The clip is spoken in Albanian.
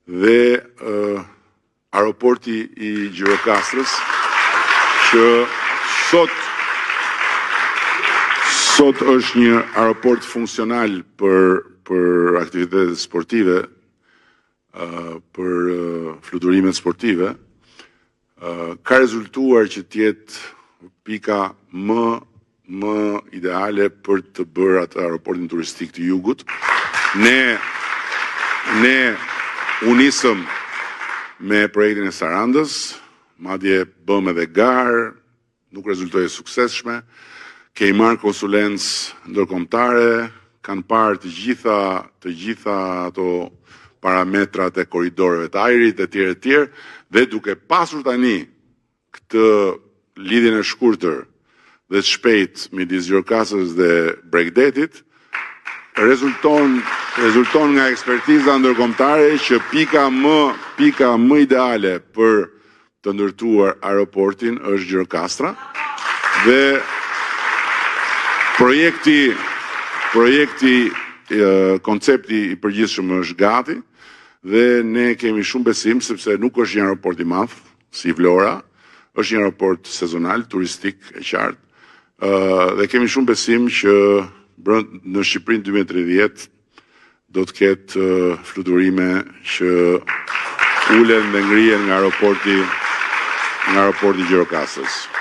dhe aeroporti i Gjirokastrës, që sot është një aeroport funksional për aktivitetet sportive, për fluturimet sportive, ka rezultuar që tjetë pika më ideale për të bërë atë aeroportin turistik të jugut. Ne unisëm me projektin e Sarandës, madje bëm edhe garë, nuk rezultoi suksesshme, kemi marrë konsulencë ndërkombëtare, kanë parë të gjitha ato parametrat e koridorëve të ajrit e tjerë, dhe duke pasur tani këtë lidhjen e shkurtër dhe të shpejt midis Gjirokasës dhe Bregdetit, rezulton nga ekspertiza ndërkombëtare që pika më ideale për të ndërtuar aeroportin është Gjirokastra dhe koncepti i përgjithshëm është gati dhe ne kemi shumë besim sepse nuk është një aeroport i madh si Vlora, është një aeroport sezonal, turistik e qartë, dhe kemi shumë besim që në Shqipërinë 2030 do të ketë fluturime që ulen dhe ngrihen nga aeroporti Gjirokasës.